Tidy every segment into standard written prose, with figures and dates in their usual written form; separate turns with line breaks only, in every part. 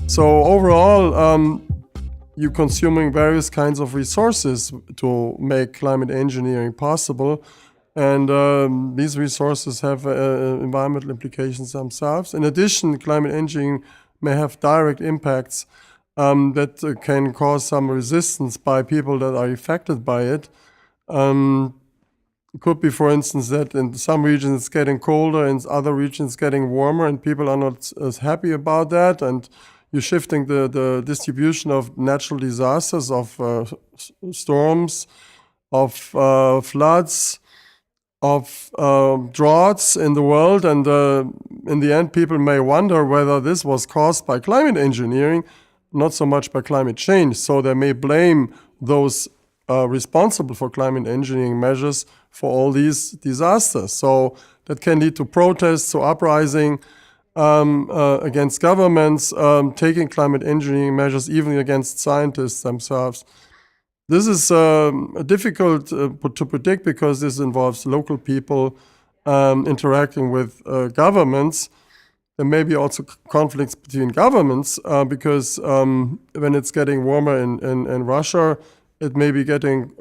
So overall, you're consuming various kinds of resources to make climate engineering possible. And these resources have environmental implications themselves. In addition, climate engineering may have direct impacts that can cause some resistance by people that are affected by it. It could be, for instance, that in some regions it's getting colder, in other regions it's getting warmer, and people are not as happy about that. And you're shifting the distribution of natural disasters, of storms, of floods, of droughts in the world. And in the end, people may wonder whether this was caused by climate engineering, not so much by climate change. So they may blame those responsible for climate engineering measures for all these disasters. So that can lead to protests, to uprising against governments, taking climate engineering measures, even against scientists themselves. This is difficult to predict because this involves local people interacting with governments. There may be also conflicts between governments because when it's getting warmer in Russia, it may be getting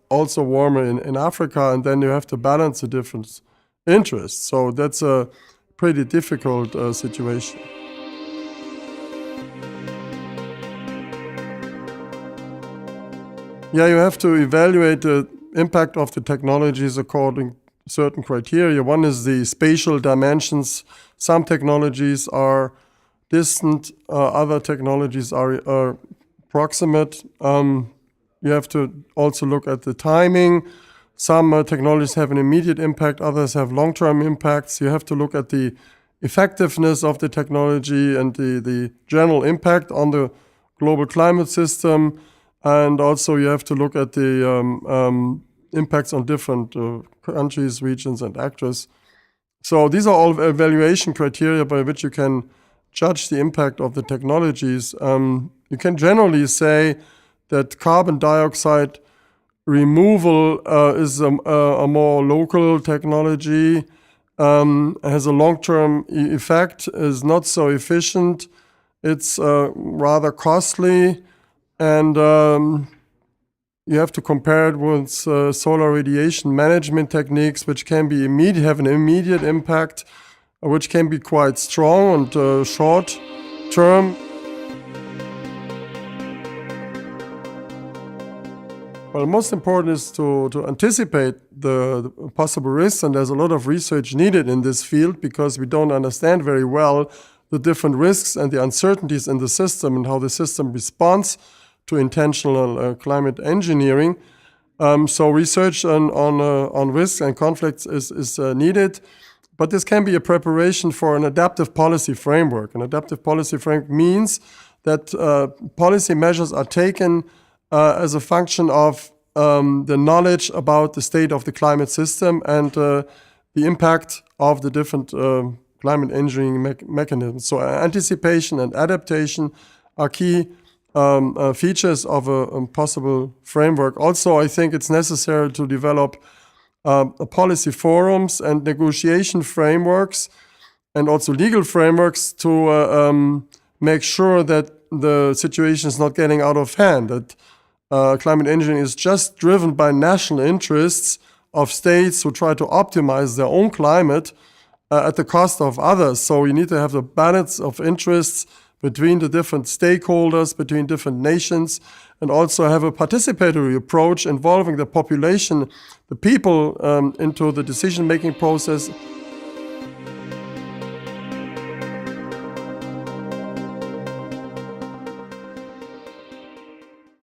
also warmer in Africa, and then you have to balance the different interests. So that's a pretty difficult situation. Yeah, you have to evaluate the impact of the technologies according to certain criteria. One is the spatial dimensions. Some technologies are distant, other technologies are proximate. You have to also look at the timing. Some technologies have an immediate impact, others have long-term impacts. You have to look at the effectiveness of the technology and the general impact on the global climate system. And also you have to look at the impacts on different countries, regions, and actors. So these are all evaluation criteria by which you can judge the impact of the technologies. You can generally say that carbon dioxide removal is a more local technology, has a long-term effect, is not so efficient, it's rather costly, and you have to compare it with solar radiation management techniques, which can be have an immediate impact, which can be quite strong and short-term. Well, most important is to anticipate the possible risks, and there's a lot of research needed in this field because we don't understand very well the different risks and the uncertainties in the system and how the system responds to intentional climate engineering. So research on risks and conflicts is needed, but this can be a preparation for an adaptive policy framework. An adaptive policy framework means that policy measures are taken as a function of the knowledge about the state of the climate system and the impact of the different climate engineering mechanisms. So anticipation and adaptation are key features of a possible framework. Also, I think it's necessary to develop policy forums and negotiation frameworks and also legal frameworks to make sure that the situation is not getting out of hand, that climate engineering is just driven by national interests of states who try to optimize their own climate at the cost of others. So you need to have the balance of interests between the different stakeholders, between different nations, and also have a participatory approach involving the population, the people, into the decision-making process